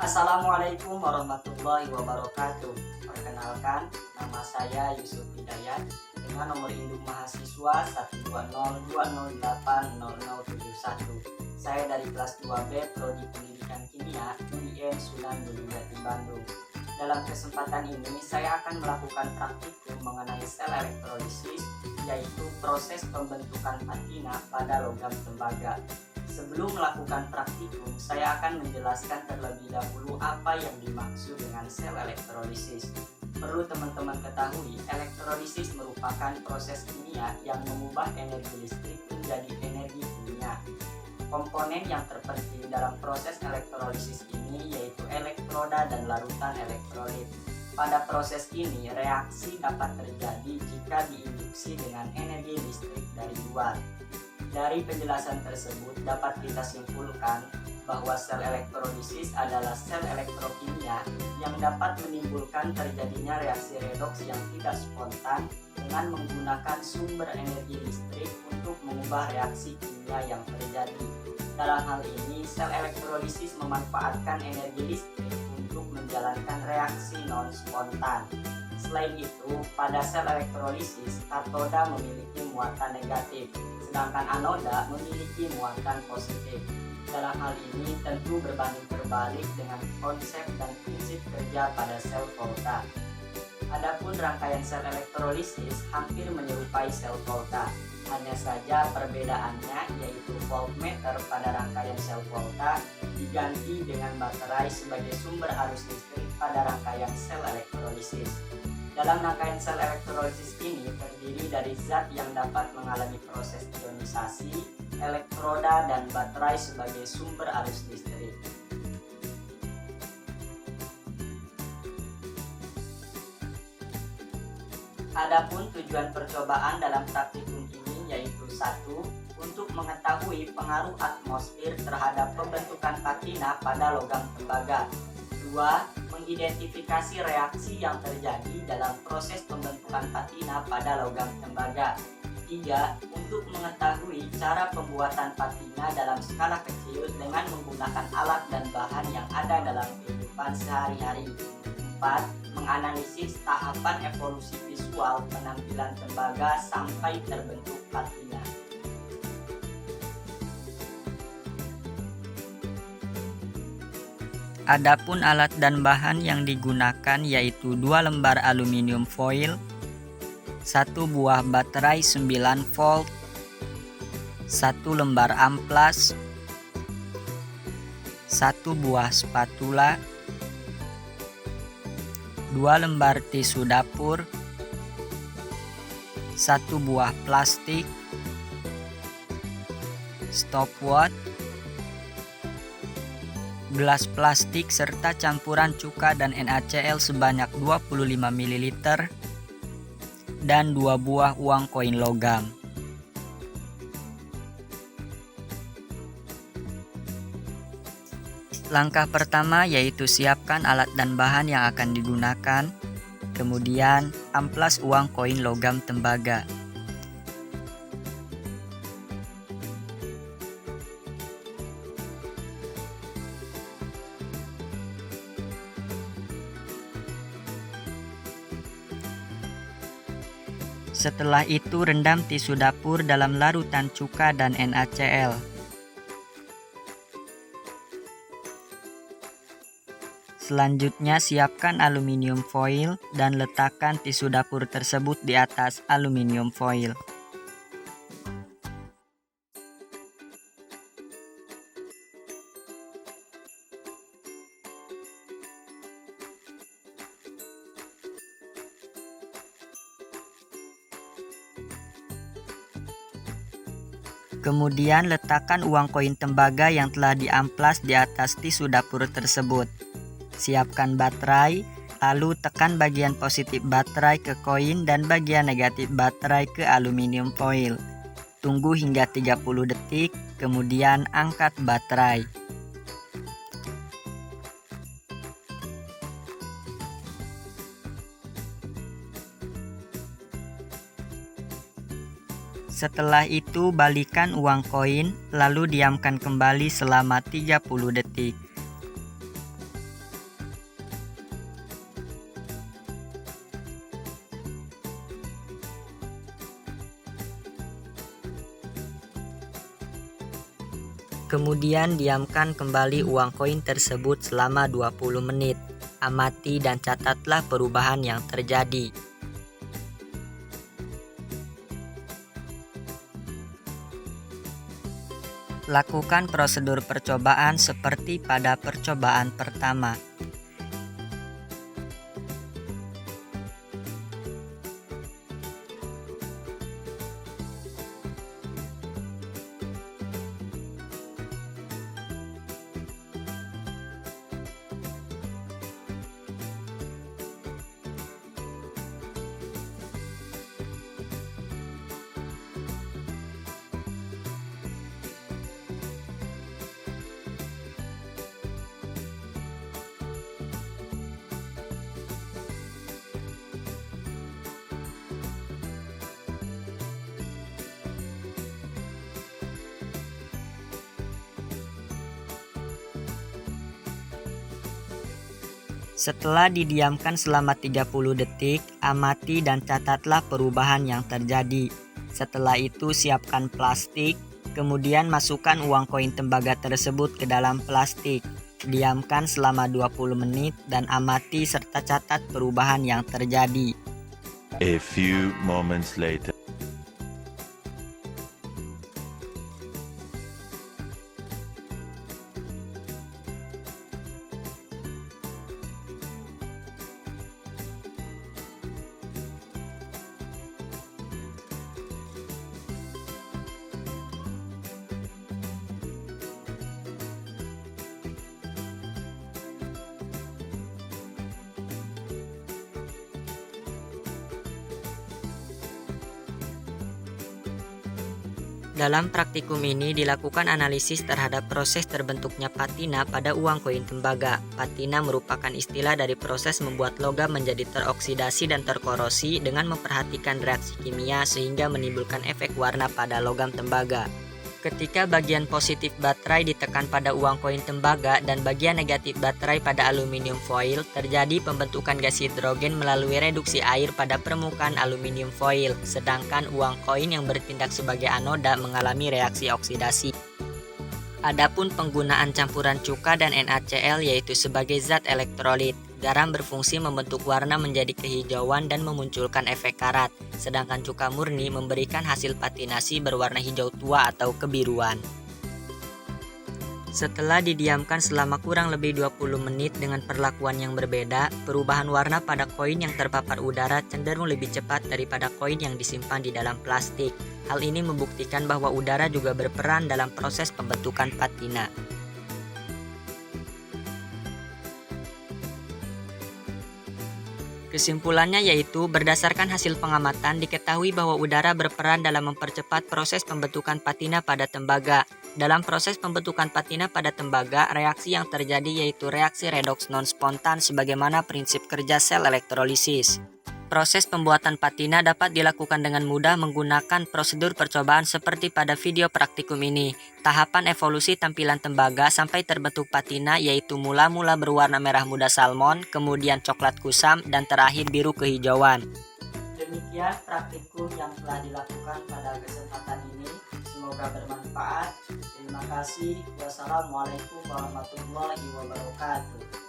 Assalamualaikum warahmatullahi wabarakatuh. Perkenalkan, nama saya Yusuf Hidayat dengan nomor induk mahasiswa 12020080071. Saya dari kelas 2B Prodi Pendidikan Kimia UIN Sunan Gunung Jati Bandung. Dalam kesempatan ini saya akan melakukan praktikum mengenai sel elektrolisis, yaitu proses pembentukan patina pada logam tembaga. Sebelum melakukan praktikum, saya akan menjelaskan terlebih dahulu apa yang dimaksud dengan sel elektrolisis. Perlu teman-teman ketahui, elektrolisis merupakan proses kimia yang mengubah energi listrik menjadi energi kimia. Komponen yang terpenting dalam proses elektrolisis ini yaitu elektroda dan larutan elektrolit. Pada proses ini, reaksi dapat terjadi jika diinduksi dengan energi listrik dari luar. Dari penjelasan tersebut dapat kita simpulkan bahwa sel elektrolisis adalah sel elektrokimia yang dapat menimbulkan terjadinya reaksi redoks yang tidak spontan dengan menggunakan sumber energi listrik untuk mengubah reaksi kimia yang terjadi. Dalam hal ini, sel elektrolisis memanfaatkan energi listrik untuk menjalankan reaksi non-spontan. Selain itu, pada sel elektrolisis, katoda memiliki muatan negatif, sedangkan anoda memiliki muatan positif. Dalam hal ini tentu berbanding terbalik dengan konsep dan prinsip kerja pada sel volta. Adapun rangkaian sel elektrolisis hampir menyerupai sel volta, hanya saja perbedaannya yaitu voltmeter pada rangkaian sel volta diganti dengan baterai sebagai sumber arus listrik pada rangkaian sel elektrolisis. Dalam rangkaian sel elektrolisis ini terdiri dari zat yang dapat mengalami proses ionisasi, elektroda, dan baterai sebagai sumber arus listrik. Adapun tujuan percobaan dalam praktikum ini yaitu 1. Untuk mengetahui pengaruh atmosfer terhadap pembentukan patina pada logam tembaga. 2. Mengidentifikasi reaksi yang terjadi dalam proses pembentukan patina pada logam tembaga. 3. Untuk mengetahui cara pembuatan patina dalam skala kecil dengan menggunakan alat dan bahan yang ada dalam kehidupan sehari-hari. 4. Menganalisis tahapan evolusi visual penampilan tembaga sampai terbentuk patina. Adapun alat dan bahan yang digunakan yaitu 2 lembar aluminium foil, 1 buah baterai 9 volt, 1 lembar amplas, 1 buah spatula, 2 lembar tisu dapur, 1 buah plastik, stopwatch, gelas plastik serta campuran cuka dan NaCl sebanyak 25 ml dan 2 buah uang koin logam. Langkah pertama yaitu siapkan alat dan bahan yang akan digunakan, kemudian amplas uang koin logam tembaga. Setelah itu rendam tisu dapur dalam larutan cuka dan NaCl. Selanjutnya siapkan aluminium foil dan letakkan tisu dapur tersebut di atas aluminium foil. Kemudian letakkan uang koin tembaga yang telah diamplas di atas tisu dapur tersebut. Siapkan baterai, lalu tekan bagian positif baterai ke koin dan bagian negatif baterai ke aluminium foil. Tunggu hingga 30 detik, kemudian angkat baterai. Setelah itu balikan uang koin, lalu diamkan kembali selama 30 detik. Kemudian diamkan kembali uang koin tersebut selama 20 menit. Amati dan catatlah perubahan yang terjadi. Lakukan prosedur percobaan seperti pada percobaan pertama. Setelah didiamkan selama 30 detik, amati dan catatlah perubahan yang terjadi. Setelah itu siapkan plastik, kemudian masukkan uang koin tembaga tersebut ke dalam plastik. Diamkan selama 20 menit dan amati serta catat perubahan yang terjadi. A few moments later. Dalam praktikum ini dilakukan analisis terhadap proses terbentuknya patina pada uang koin tembaga. Patina merupakan istilah dari proses membuat logam menjadi teroksidasi dan terkorosi dengan memperhatikan reaksi kimia sehingga menimbulkan efek warna pada logam tembaga. Ketika bagian positif baterai ditekan pada uang koin tembaga dan bagian negatif baterai pada aluminium foil, terjadi pembentukan gas hidrogen melalui reduksi air pada permukaan aluminium foil, sedangkan uang koin yang bertindak sebagai anoda mengalami reaksi oksidasi. Adapun penggunaan campuran cuka dan NaCl yaitu sebagai zat elektrolit. Garam berfungsi membentuk warna menjadi kehijauan dan memunculkan efek karat, sedangkan cuka murni memberikan hasil patinasi berwarna hijau tua atau kebiruan. Setelah didiamkan selama kurang lebih 20 menit dengan perlakuan yang berbeda, perubahan warna pada koin yang terpapar udara cenderung lebih cepat daripada koin yang disimpan di dalam plastik. Hal ini membuktikan bahwa udara juga berperan dalam proses pembentukan patina. Kesimpulannya yaitu, berdasarkan hasil pengamatan diketahui bahwa udara berperan dalam mempercepat proses pembentukan patina pada tembaga. Dalam proses pembentukan patina pada tembaga, reaksi yang terjadi yaitu reaksi redoks non-spontan sebagaimana prinsip kerja sel elektrolisis. Proses pembuatan patina dapat dilakukan dengan mudah menggunakan prosedur percobaan seperti pada video praktikum ini. Tahapan evolusi tampilan tembaga sampai terbentuk patina yaitu mula-mula berwarna merah muda salmon, kemudian coklat kusam, dan terakhir biru kehijauan. Demikian praktikum yang telah dilakukan pada kesempatan ini. Semoga bermanfaat. Terima kasih. Wassalamualaikum warahmatullahi wabarakatuh.